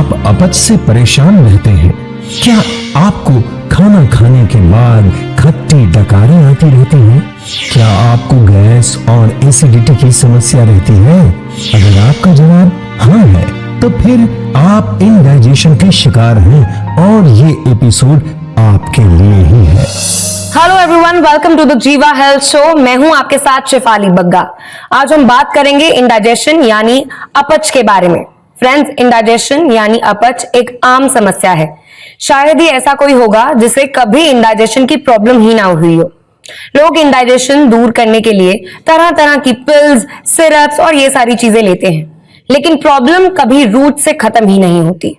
आप अपच से परेशान रहते हैं? क्या आपको खाना खाने के बाद खट्टी डकारें आती रहती हैं? क्या आपको गैस और एसिडिटी की समस्या रहती है? अगर आपका जवाब हाँ है तो फिर आप इंडाइजेशन के शिकार हैं और ये एपिसोड आपके लिए ही है। Hello everyone, welcome to the Jiva health show. मैं हूं आपके साथ शेफाली बग्गा। आज हम बात करेंगे इंडाइजेशन यानी अपच के बारे में। फ्रेंड्स, इंडाइजेशन यानी अपच एक आम समस्या है। शायद ही ऐसा कोई होगा जिसे कभी इंडाइजेशन की प्रॉब्लम ही ना हुई हो। लोग इंडाइजेशन दूर करने के लिए तरह तरह की पिल्स, सिरप्स और ये सारी चीजें लेते हैं, लेकिन प्रॉब्लम कभी रूट से खत्म ही नहीं होती।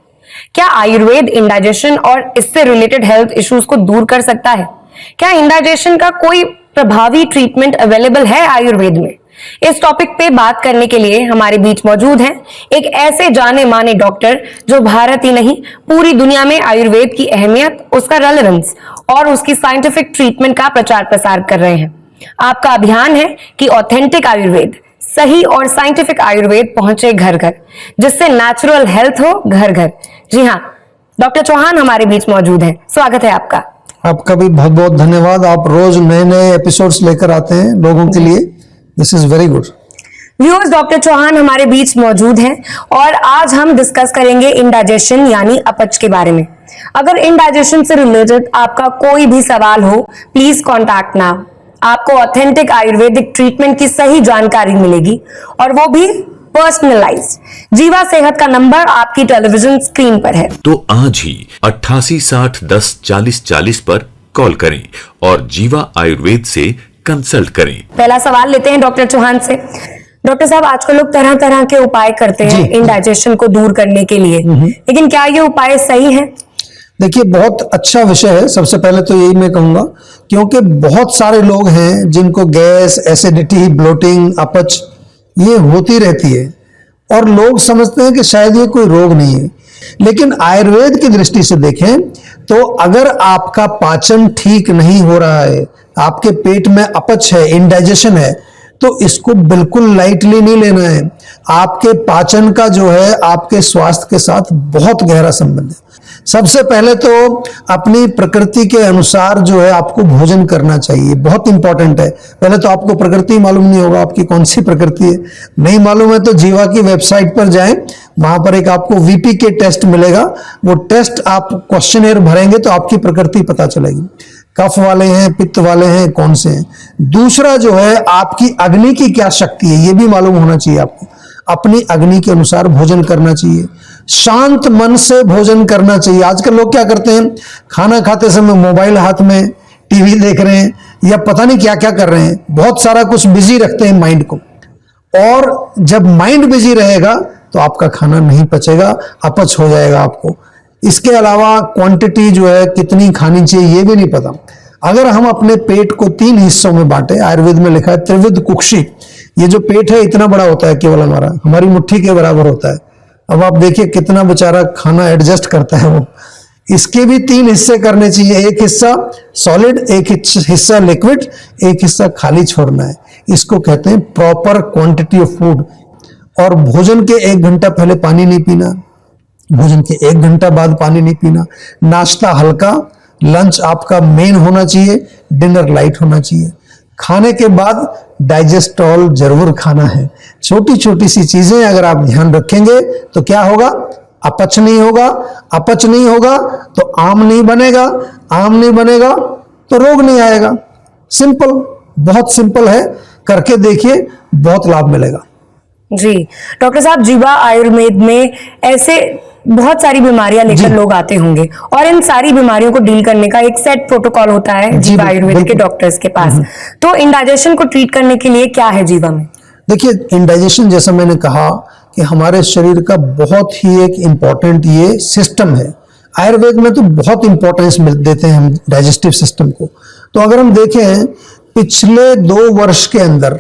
क्या आयुर्वेद इंडाइजेशन और इससे रिलेटेड हेल्थ इश्यूज को दूर कर सकता है? क्या इंडाइजेशन का कोई प्रभावी ट्रीटमेंट अवेलेबल है आयुर्वेद में? इस टॉपिक पे बात करने के लिए हमारे बीच मौजूद हैं एक ऐसे जाने माने डॉक्टर जो भारत ही नहीं पूरी दुनिया में आयुर्वेद की अहमियत, उसका रेलेवेंस और उसकी साइंटिफिक ट्रीटमेंट का प्रचार प्रसार कर रहे हैं। आपका अभियान है कि ऑथेंटिक आयुर्वेद, सही और साइंटिफिक आयुर्वेद पहुंचे घर घर, जिससे नेचुरल हेल्थ हो घर घर। जी हाँ, डॉक्टर चौहान हमारे बीच मौजूद हैं। स्वागत है आपका। आपका भी बहुत बहुत धन्यवाद। आप रोज नए नए एपिसोड्स लेकर आते हैं लोगों के लिए। This is very good. Viewers, doctor Chauhan हमारे बीच मौजूद हैं और आज हम डिस्कस करेंगे इंडाइजेशन यानी अपच के बारे में। अगर इंडाइजेशन से रिलेटेड आपका कोई भी सवाल हो, प्लीज कॉन्टैक्ट नाउ। आपको ऑथेंटिक आयुर्वेदिक ट्रीटमेंट की सही जानकारी मिलेगी और वो भी पर्सनलाइज्ड। जीवा सेहत का नंबर आपकी टेलीविजन स्क्रीन पर है। तो आज ही 88 60 10 40 40 पर कॉल करें और जीवा आयुर्वेद से कंसल्ट करें। पहला सवाल लेते हैं डॉक्टर चौहान से। डॉक्टर साहब, आजकल लोग तरह तरह के उपाय करते हैं इंडाइजेशन को दूर करने के लिए, लेकिन क्या ये उपाय सही है? देखिए, बहुत अच्छा विषय है। सबसे पहले तो यही मैं कहूंगा, क्योंकि बहुत सारे लोग हैं जिनको गैस, एसिडिटी, ब्लोटिंग, अपच ये होती रहती है और लोग समझते हैं कि शायद ये कोई रोग नहीं है। लेकिन आयुर्वेद की दृष्टि से देखें तो अगर आपका पाचन ठीक नहीं हो रहा है, आपके पेट में अपच है, इंडाइजेशन है, तो इसको बिल्कुल लाइटली नहीं लेना है। आपके पाचन का जो है आपके स्वास्थ्य के साथ बहुत गहरा संबंध है। सबसे पहले तो अपनी प्रकृति के अनुसार जो है आपको भोजन करना चाहिए, बहुत इंपॉर्टेंट है। पहले तो आपको प्रकृति मालूम नहीं होगा, आपकी कौन सी प्रकृति है नहीं मालूम है तो जीवा की वेबसाइट पर जाएं, वहां पर एक आपको वीपी के टेस्ट मिलेगा। वो टेस्ट आप क्वेश्चनर भरेंगे तो आपकी प्रकृति पता चलेगी, कफ वाले हैं, पित्त वाले हैं, कौन से हैं। दूसरा जो है आपकी अग्नि की क्या शक्ति है ये भी मालूम होना चाहिए आपको। अपनी अग्नि के अनुसार भोजन करना चाहिए, शांत मन से भोजन करना चाहिए। आजकल लोग क्या करते हैं, खाना खाते समय मोबाइल हाथ में, टीवी देख रहे हैं या पता नहीं क्या क्या कर रहे हैं, बहुत सारा कुछ बिजी रखते हैं माइंड को। और जब माइंड बिजी रहेगा तो आपका खाना नहीं पचेगा, अपच हो जाएगा आपको। इसके अलावा क्वांटिटी जो है कितनी खानी चाहिए ये भी नहीं पता। अगर हम अपने पेट को 3 हिस्सों में बांटे, आयुर्वेद में लिखा है त्रिविध कुक्षी, ये जो पेट है इतना बड़ा होता है, केवल हमारी मुट्ठी के बराबर होता है। अब आप देखिए कितना बेचारा खाना एडजस्ट करता है वो। इसके भी 3 हिस्से करने चाहिए, एक हिस्सा सॉलिड, एक हिस्सा लिक्विड, एक हिस्सा खाली छोड़ना है। इसको कहते हैं प्रॉपर क्वांटिटी ऑफ फूड। और भोजन के 1 घंटा पहले पानी नहीं पीना, भोजन के 1 घंटा बाद पानी नहीं पीना। नाश्ता हल्का, लंच आपका मेन होना चाहिए, डिनर लाइट होना चाहिए। खाने के बाद डाइजेस्टॉल जरूर खाना है। छोटी छोटी सी चीजें अगर आप ध्यान रखेंगे तो क्या होगा, अपच नहीं होगा। अपच नहीं होगा तो आम नहीं बनेगा, आम नहीं बनेगा तो रोग नहीं आएगा। सिंपल, बहुत सिंपल है, करके देखिए, बहुत लाभ मिलेगा। जी डॉक्टर साहब, जीवा आयुर्वेद में ऐसे बहुत सारी बीमारियां लेकर लोग आते होंगे और इन सारी बीमारियों को डील करने का एक सेट प्रोटोकॉल होता है जीवा आयुर्वेद के डॉक्टर्स के पास। तो इंडाइजेशन को ट्रीट करने के लिए क्या है जीवा में? देखिए, इंडाइजेशन जैसा मैंने कहा कि हमारे शरीर का बहुत ही एक इंपॉर्टेंट ये सिस्टम है। आयुर्वेद में तो बहुत इंपॉर्टेंस देते हैं हम डाइजेस्टिव सिस्टम को। तो अगर हम देखें पिछले 2 वर्ष के अंदर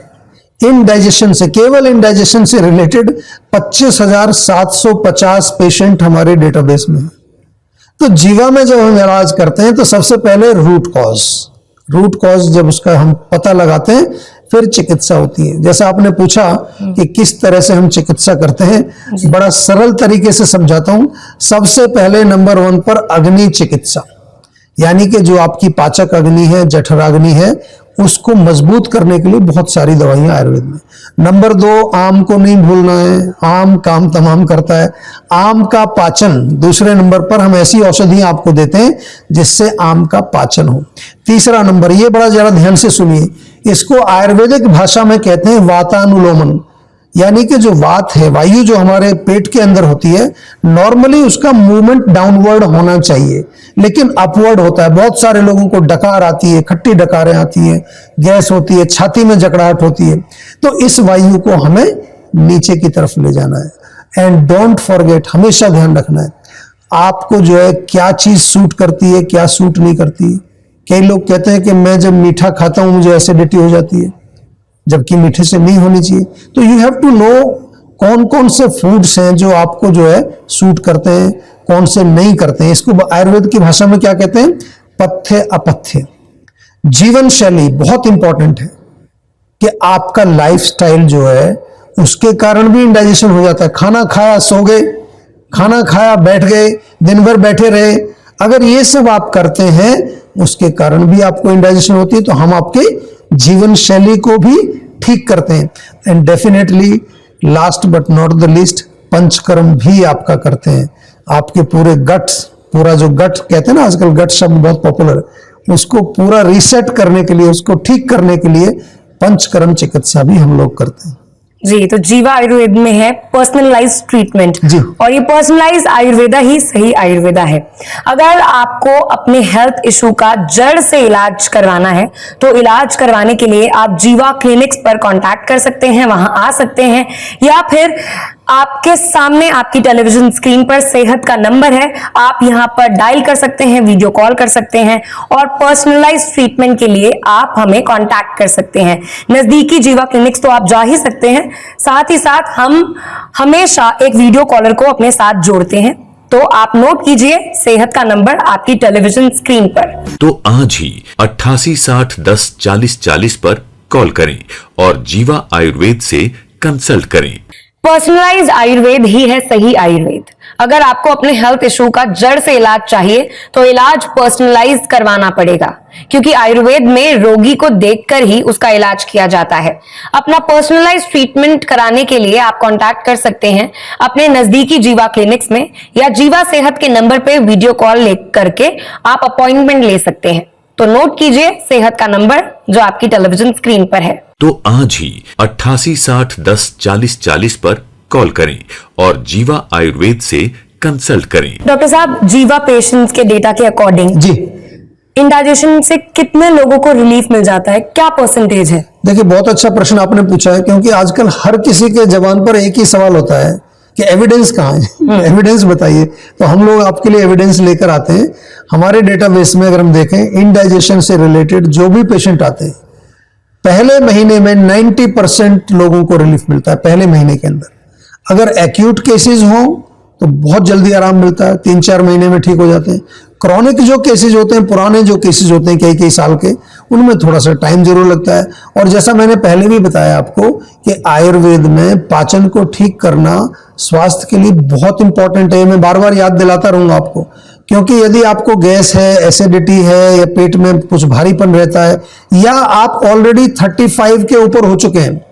इंडाइजेशन से, केवल इंडाइजेशन से रिलेटेड 25,750 पेशेंट हमारे डेटाबेस में है। तो जीवा में जब हम इलाज करते हैं तो सबसे पहले रूट कॉज जब उसका हम पता लगाते हैं, फिर चिकित्सा होती है। जैसा आपने पूछा कि किस तरह से हम चिकित्सा करते हैं, बड़ा सरल तरीके से समझाता हूं। सबसे पहले नंबर 1 पर अग्नि चिकित्सा, यानी कि जो आपकी पाचक अग्नि है, जठराग्नि है, उसको मजबूत करने के लिए बहुत सारी दवाइयां आयुर्वेद में। नंबर 2, आम को नहीं भूलना है, आम काम तमाम करता है, आम का पाचन। दूसरे नंबर पर हम ऐसी औषधियां आपको देते हैं जिससे आम का पाचन हो। तीसरा नंबर, ये बड़ा जरा ध्यान से सुनिए, इसको आयुर्वेदिक भाषा में कहते हैं वातानुलोमन, यानी कि जो वात है, वायु जो हमारे पेट के अंदर होती है, नॉर्मली उसका मूवमेंट डाउनवर्ड होना चाहिए, लेकिन अपवर्ड होता है। बहुत सारे लोगों को डकार आती है, खट्टी डकारें आती है, गैस होती है, छाती में जकड़ाहट होती है। तो इस वायु को हमें नीचे की तरफ ले जाना है। एंड डोंट फॉरगेट, हमेशा ध्यान रखना है आपको जो है क्या चीज सूट करती है, क्या सूट नहीं करती है। कई लोग कहते हैं कि मैं जब मीठा खाता हूं मुझे एसिडिटी हो जाती है, जबकि मीठे से नहीं होनी चाहिए। तो यू हैव टू नो कौन कौन से फूड्स हैं जो आपको जो है सूट करते हैं, कौन से नहीं करते हैं। इसको आयुर्वेद की भाषा में क्या कहते हैं? पथ्य अपथ्य। जीवन शैली बहुत इंपॉर्टेंट है कि आपका लाइफस्टाइल जो है उसके कारण भी इंडाइजेशन हो जाता है। खाना खाया सो गए, खाना खाया बैठ गए, दिन भर बैठे रहे, अगर ये सब आप करते हैं उसके कारण भी आपको इंडाइजेशन होती है। तो हम आपके जीवन शैली को भी ठीक करते हैं। And definitely last but not the least, panchakarma भी आपका करते हैं। आपके पूरे गट्स, पूरा जो गट कहते हैं ना, आजकल गट शब्द बहुत पॉपुलर है, उसको पूरा रीसेट करने के लिए, उसको ठीक करने के लिए पंचकर्म चिकित्सा भी हम लोग करते हैं। जी, तो जीवा आयुर्वेद में है पर्सनलाइज्ड ट्रीटमेंट, जी। और ये पर्सनलाइज्ड आयुर्वेदा ही सही आयुर्वेदा है। अगर आपको अपने हेल्थ इशू का जड़ से इलाज करवाना है तो इलाज करवाने के लिए आप जीवा क्लिनिक्स पर कांटेक्ट कर सकते हैं, वहां आ सकते हैं, या फिर आपके सामने आपकी टेलीविजन स्क्रीन पर सेहत का नंबर है, आप यहां पर डायल कर सकते हैं, वीडियो कॉल कर सकते हैं, और पर्सनलाइज्ड ट्रीटमेंट के लिए आप हमें कांटेक्ट कर सकते हैं। नजदीकी जीवा क्लिनिक्स तो आप जा ही सकते हैं, साथ ही साथ हम हमेशा एक वीडियो कॉलर को अपने साथ जोड़ते हैं। तो आप नोट कीजिए सेहत का नंबर आपकी टेलीविजन स्क्रीन पर। तो आज ही 8860104040 पर कॉल करें और जीवा आयुर्वेद से कंसल्ट करें। पर्सनलाइज्ड आयुर्वेद ही है सही आयुर्वेद। अगर आपको अपने हेल्थ इशू का जड़ से इलाज चाहिए तो इलाज पर्सनलाइज करवाना पड़ेगा, क्योंकि आयुर्वेद में रोगी को देखकर ही उसका इलाज किया जाता है। अपना पर्सनलाइज ट्रीटमेंट कराने के लिए आप कांटेक्ट कर सकते हैं अपने नजदीकी जीवा क्लिनिक्स में, या जीवा सेहत के नंबर पे वीडियो कॉल ले करके आप अपॉइंटमेंट ले सकते हैं। तो नोट कीजिए सेहत का नंबर जो आपकी टेलीविजन स्क्रीन पर है। तो आज ही 8860104040 पर कॉल करें और जीवा आयुर्वेद से कंसल्ट करें। डॉक्टर साहब, जीवा पेशेंट्स के डेटा के अकॉर्डिंग जी, इंडाइजेशन से कितने लोगों को रिलीफ मिल जाता है, क्या परसेंटेज है? देखिए बहुत अच्छा प्रश्न आपने पूछा है, क्योंकि आजकल हर किसी के जबान पर एक ही सवाल होता है कि एविडेंस कहाँ है, एविडेंस बताइए। तो हम लोग आपके लिए एविडेंस लेकर आते हैं। हमारे डेटाबेस में अगर हम देखें, इंडाइजेशन से रिलेटेड जो भी पेशेंट आते हैं, पहले महीने में 90% लोगों को रिलीफ मिलता है पहले महीने के अंदर। अगर एक्यूट केसेस हो तो बहुत जल्दी आराम मिलता है, 3-4 महीने में ठीक हो जाते हैं। क्रॉनिक जो केसेस होते हैं, पुराने जो केसेस होते हैं कई कई साल के, उनमें थोड़ा सा टाइम जरूर लगता है। और जैसा मैंने पहले भी बताया आपको कि आयुर्वेद में पाचन को ठीक करना स्वास्थ्य के लिए बहुत इंपॉर्टेंट है। मैं बार बार याद दिलाता रहूंगा आपको, क्योंकि यदि आपको गैस है, एसिडिटी है, या पेट में कुछ भारीपन रहता है, या आप ऑलरेडी 35 के ऊपर हो चुके हैं,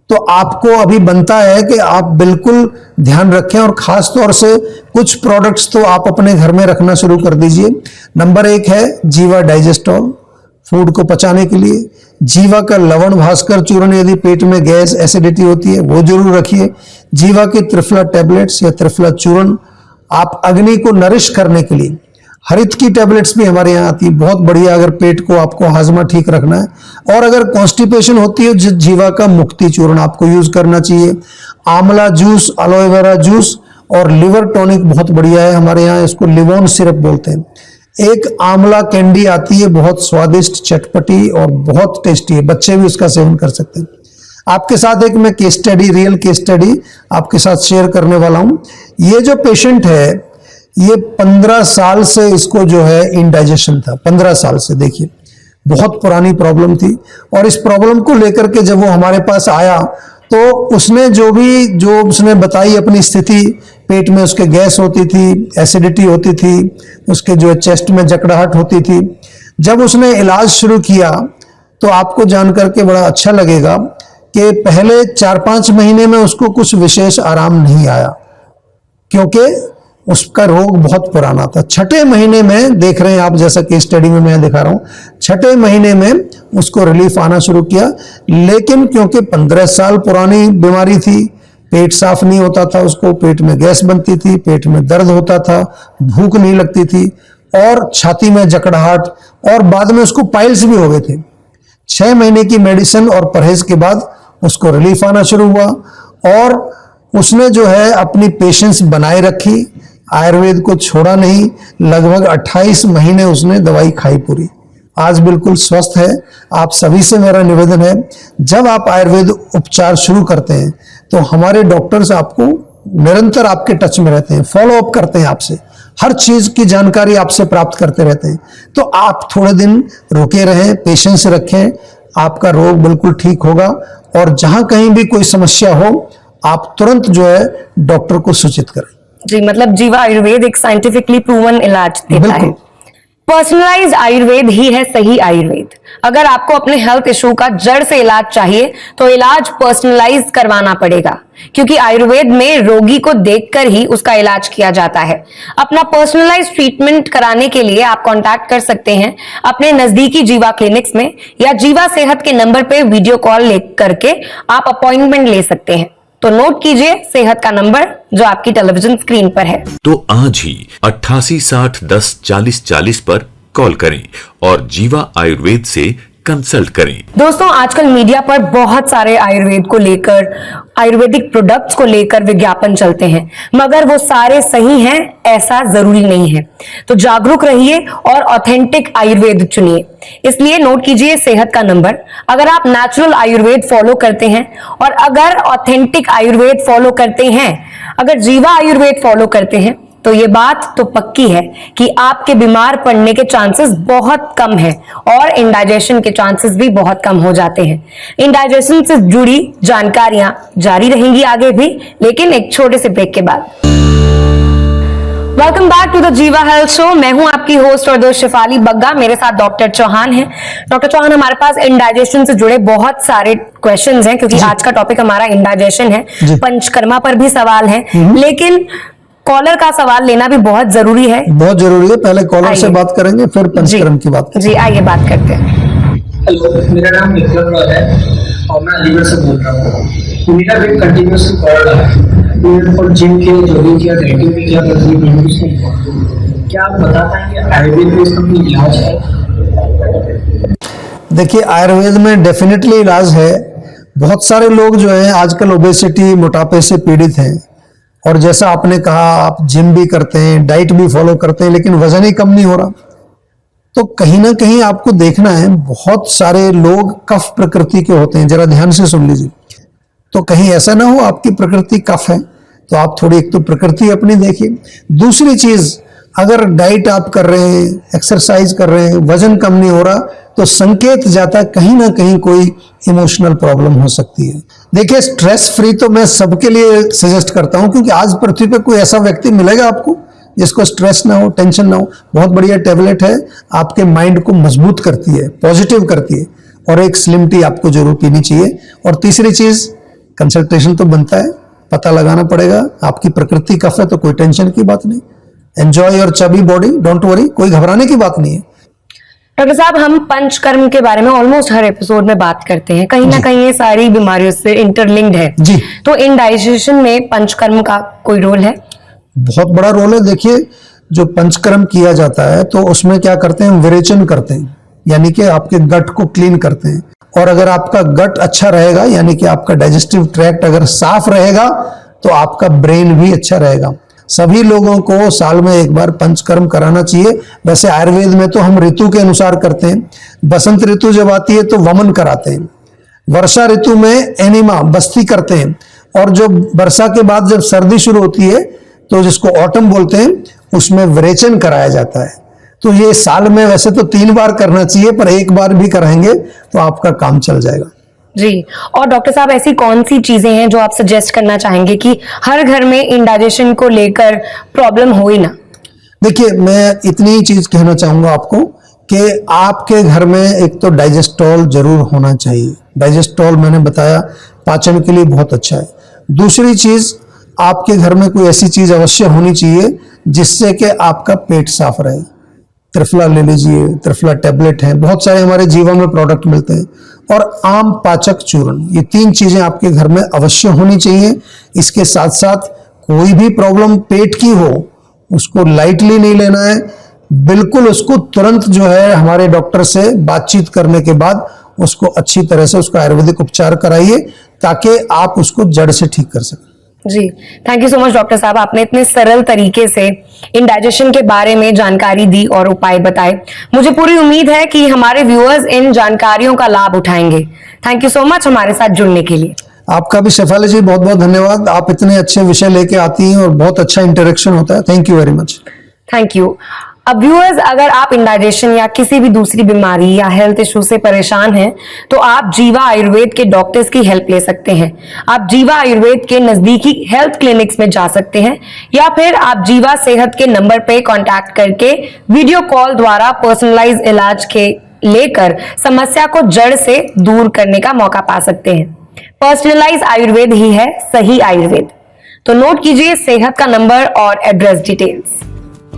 तो आपको अभी बनता है कि आप बिल्कुल ध्यान रखें, और खास तौर से कुछ प्रोडक्ट्स तो आप अपने घर में रखना शुरू कर दीजिए। नंबर 1 है जीवा डाइजेस्टॉल, फूड को पचाने के लिए। जीवा का लवण भास्कर चूर्ण, यदि पेट में गैस एसिडिटी होती है, वो जरूर रखिए। जीवा की त्रिफला टैबलेट्स या त्रिफला चूर्ण, आप अग्नि को नरिश करने के लिए। हरित की टैबलेट्स भी हमारे यहाँ आती है, बहुत बढ़िया, अगर पेट को आपको हाजमा ठीक रखना है। और अगर कॉन्स्टिपेशन होती है, जीवा का मुक्ति चूर्ण आपको यूज करना चाहिए। आंवला जूस, एलोवेरा जूस, और लिवर टॉनिक बहुत बढ़िया है, हमारे यहाँ इसको लिवोन सिरप बोलते हैं। एक आंवला कैंडी आती है, बहुत स्वादिष्ट, चटपटी और बहुत टेस्टी है, बच्चे भी उसका सेवन कर सकते हैं। आपके साथ एक मैं case study, real case study आपके साथ शेयर करने वाला हूं। ये जो पेशेंट है, ये 15 साल से इसको जो है इंडाइजेशन था, 15 साल से। देखिए बहुत पुरानी प्रॉब्लम थी। और इस प्रॉब्लम को लेकर के जब वो हमारे पास आया तो उसने जो उसने बताई अपनी स्थिति, पेट में उसके गैस होती थी, एसिडिटी होती थी, उसके जो चेस्ट में जकड़ाहट होती थी। जब उसने इलाज शुरू किया तो आपको जान करके बड़ा अच्छा लगेगा कि पहले 4-5 महीने में उसको कुछ विशेष आराम नहीं आया, क्योंकि उसका रोग बहुत पुराना था। 6ठे महीने में देख रहे हैं आप, जैसा कि स्टडी में मैं दिखा रहा हूं, 6ठे महीने में उसको रिलीफ आना शुरू किया। लेकिन क्योंकि 15 साल पुरानी बीमारी थी, पेट साफ नहीं होता था, उसको पेट में गैस बनती थी, पेट में दर्द होता था, भूख नहीं लगती थी और छाती में जकड़ाहट, और बाद में उसको पाइल्स भी हो गए थे। 6 महीने की मेडिसिन और परहेज के बाद उसको रिलीफ आना शुरू हुआ और उसने जो है अपनी पेशेंस बनाए रखी, आयुर्वेद को छोड़ा नहीं। लगभग 28 महीने उसने दवाई खाई पूरी, आज बिल्कुल स्वस्थ है। आप सभी से मेरा निवेदन है, जब आप आयुर्वेद उपचार शुरू करते हैं तो हमारे डॉक्टर्स आपको निरंतर आपके टच में रहते हैं, फॉलो अप करते हैं आपसे, हर चीज की जानकारी आपसे प्राप्त करते रहते हैं। तो आप थोड़े दिन रुके रहें, पेशेंस रखें, आपका रोग बिल्कुल ठीक होगा। और जहां कहीं भी कोई समस्या हो आप तुरंत जो है डॉक्टर को सूचित करें। जी, मतलब जीवा आयुर्वेद एक साइंटिफिकली प्रूवन इलाज देता है। पर्सनलाइज्ड आयुर्वेद ही है सही आयुर्वेद। अगर आपको अपने हेल्थ इशू का जड़ से इलाज चाहिए तो इलाज पर्सनलाइज करवाना पड़ेगा, क्योंकि आयुर्वेद में रोगी को देखकर ही उसका इलाज किया जाता है। अपना पर्सनलाइज ट्रीटमेंट कराने के लिए आप कांटेक्ट कर सकते हैं अपने नजदीकी जीवा क्लिनिक्स में, या जीवा सेहत के नंबर पे वीडियो कॉल ले करके आप अपॉइंटमेंट ले सकते हैं। तो नोट कीजिए सेहत का नंबर जो आपकी टेलीविजन स्क्रीन पर है। तो आज ही 88 60 10 40 40 पर कॉल करें और जीवा आयुर्वेद से कंसल्ट करें। दोस्तों, आजकल मीडिया पर बहुत सारे आयुर्वेद को लेकर, आयुर्वेदिक प्रोडक्ट्स को लेकर विज्ञापन चलते हैं, मगर वो सारे सही हैं ऐसा जरूरी नहीं है। तो जागरूक रहिए और ऑथेंटिक आयुर्वेद चुनिए। इसलिए नोट कीजिए सेहत का नंबर। अगर आप नेचुरल आयुर्वेद फॉलो करते हैं और अगर ऑथेंटिक आयुर्वेद फॉलो करते हैं, अगर जीवा आयुर्वेद फॉलो करते हैं, तो ये बात तो पक्की है कि आपके बीमार पड़ने के चांसेस बहुत कम है और इंडाइजेशन के चांसेस भी बहुत कम हो जाते हैं। इंडाइजेशन से जुड़ी जानकारियां जारी रहेंगी आगे भी, लेकिन एक छोटे से ब्रेक के बाद। Welcome back to the Jiva health show. मैं हूं आपकी होस्ट और दोस्त शेफाली बग्गा। मेरे साथ डॉक्टर चौहान हैं। डॉक्टर चौहान, हमारे पास इंडाइजेशन से जुड़े बहुत सारे क्वेश्चंस हैं, क्योंकि आज का टॉपिक हमारा इंडाइजेशन है। पंचकर्मा पर भी सवाल है, लेकिन कॉलर का सवाल लेना भी बहुत जरूरी है। बहुत जरूरी है। पहले कॉलर से बात करेंगे, फिर पंचकर्म की बात करेंगे। जी, आइए बात करते हैं। हेलो, मेरा नाम विक्रम रॉय है और मैं अलीगढ़ से बोल रहा हूँ। मेरा वेट कंटिन्यूसली बढ़ रहा है। मैंने फॉर जिम किया, जॉगिंग किया, डाइटिंग भी किया, पर कुछ नहीं हुआ। क्या आप बता पाएंगे आयुर्वेद में इसका कोई इलाज है? देखिए, आयुर्वेद में डेफिनेटली इलाज है। बहुत सारे लोग जो हैं आजकल ओबेसिटी, मोटापे से पीड़ित हैं, और जैसा आपने कहा आप जिम भी करते हैं, डाइट भी फॉलो करते हैं, लेकिन वजन ही कम नहीं हो रहा। तो कहीं ना कहीं आपको देखना है, बहुत सारे लोग कफ प्रकृति के होते हैं। जरा ध्यान से सुन लीजिए। तो कहीं ऐसा ना हो आपकी प्रकृति कफ है, तो आप थोड़ी एक तो प्रकृति अपनी देखिए। दूसरी चीज, अगर डाइट आप कर रहे हैं, एक्सरसाइज कर रहे हैं, वजन कम नहीं हो रहा, तो संकेत जाता कहीं ना कहीं कोई इमोशनल प्रॉब्लम हो सकती है। देखिए, स्ट्रेस फ्री तो मैं सबके लिए सजेस्ट करता हूं, क्योंकि आज पृथ्वी पे कोई ऐसा व्यक्ति मिलेगा आपको जिसको स्ट्रेस ना हो, टेंशन ना हो। बहुत बढ़िया टैबलेट है, आपके माइंड को मजबूत करती है, पॉजिटिव करती है। और एक स्लिम टी आपको जरूर पीनी चाहिए। और तीसरी चीज, कंसल्टेशन तो बनता है, पता लगाना पड़ेगा। आपकी प्रकृति कफ है तो कोई टेंशन की बात नहीं। Enjoy your chubby body, don't worry, कोई घबराने की बात नहीं है। डॉक्टर साहब, हम पंचकर्म के बारे में ऑलमोस्ट हर एपिसोड में बात करते हैं। कहीं ना कहीं ये सारी बीमारियों से इंटरलिंक्ड है जी। तो इंडाइजेशन में पंचकर्म का कोई रोल है? बहुत बड़ा रोल है। देखिए, जो पंचकर्म किया जाता है तो उसमें क्या करते हैं, हम विरेचन करते हैं, यानी कि आपके गट को क्लीन करते हैं। और अगर आपका गट अच्छा रहेगा, यानी कि आपका डाइजेस्टिव ट्रैक्ट अगर साफ रहेगा, तो आपका ब्रेन भी अच्छा रहेगा। सभी लोगों को साल में एक बार पंचकर्म कराना चाहिए। वैसे आयुर्वेद में तो हम ऋतु के अनुसार करते हैं। बसंत ऋतु जब आती है तो वमन कराते हैं, वर्षा ऋतु में एनिमा, बस्ती करते हैं, और जो वर्षा के बाद जब सर्दी शुरू होती है तो जिसको ऑटम बोलते हैं, उसमें विरेचन कराया जाता है। तो ये साल में वैसे तो 3 बार करना चाहिए, पर एक बार भी कराएंगे तो आपका काम चल जाएगा। जी। और डॉक्टर साहब ऐसी कौन सी चीजें हैं जो आप सजेस्ट करना चाहेंगे कि हर घर में इंडाइजेशन को लेकर प्रॉब्लम हो ही ना? देखिए, मैं इतनी ही चीज कहना चाहूंगा आपको कि आपके घर में एक तो डाइजेस्टॉल जरूर होना चाहिए। डाइजेस्टॉल मैंने बताया पाचन के लिए बहुत अच्छा है। दूसरी चीज, आपके घर में कोई ऐसी चीज अवश्य होनी चाहिए जिससे कि आपका पेट साफ रहे। त्रिफला ले लीजिए, त्रिफला टैबलेट है, बहुत सारे हमारे जीवा में प्रोडक्ट मिलते हैं, और आम पाचक चूर्ण, ये 3 चीजें आपके घर में अवश्य होनी चाहिए। इसके साथ साथ कोई भी प्रॉब्लम पेट की हो उसको लाइटली नहीं लेना है, बिल्कुल उसको तुरंत जो है हमारे डॉक्टर से बातचीत करने के बाद उसको अच्छी तरह से उसका आयुर्वेदिक उपचार कराइए ताकि आप उसको जड़ से ठीक कर सकें। जी, thank you so much doctor साहब, आपने इतने सरल तरीके से इंडाइजेशन के बारे में जानकारी दी और उपाय बताए। मुझे पूरी उम्मीद है कि हमारे व्यूअर्स इन जानकारियों का लाभ उठाएंगे। थैंक यू सो मच हमारे साथ जुड़ने के लिए। आपका भी शेफाली जी बहुत बहुत धन्यवाद। आप इतने अच्छे विषय लेके आती हैं और बहुत अच्छा इंटरेक्शन होता है। Thank you very much. Thank you. अब व्यूअर्स, अगर आप इंडाइजेशन या किसी भी दूसरी बीमारी या हेल्थ इशू से परेशान हैं तो आप जीवा आयुर्वेद के डॉक्टर्स की हेल्प ले सकते हैं। आप जीवा आयुर्वेद के नजदीकी हेल्थ क्लिनिक्स में जा सकते हैं या फिर आप जीवा सेहत के नंबर पे कांटेक्ट करके वीडियो कॉल द्वारा पर्सनलाइज इलाज के लेकर समस्या को जड़ से दूर करने का मौका पा सकते हैं। पर्सनलाइज आयुर्वेद ही है सही आयुर्वेद। तो नोट कीजिए सेहत का नंबर और एड्रेस डिटेल्स।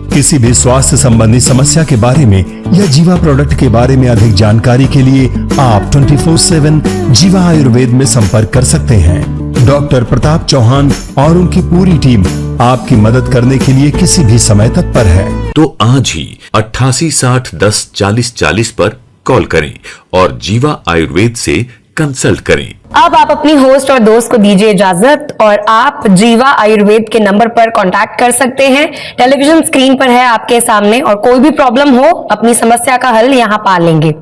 किसी भी स्वास्थ्य संबंधी समस्या के बारे में या जीवा प्रोडक्ट के बारे में अधिक जानकारी के लिए आप 24/7 जीवा आयुर्वेद में संपर्क कर सकते हैं। डॉक्टर प्रताप चौहान और उनकी पूरी टीम आपकी मदद करने के लिए किसी भी समय तत्पर है। तो आज ही 88 60 10 40 40 पर कॉल करें और जीवा आयुर्वेद से कंसल्ट करें। अब आप अपनी होस्ट और दोस्त को दीजिए इजाजत और आप जीवा आयुर्वेद के नंबर पर कांटेक्ट कर सकते हैं। टेलीविजन स्क्रीन पर है आपके सामने, और कोई भी प्रॉब्लम हो अपनी समस्या का हल यहां पा लेंगे।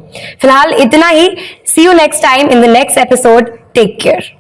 फिलहाल इतना ही। See you next time in the next episode. Take care.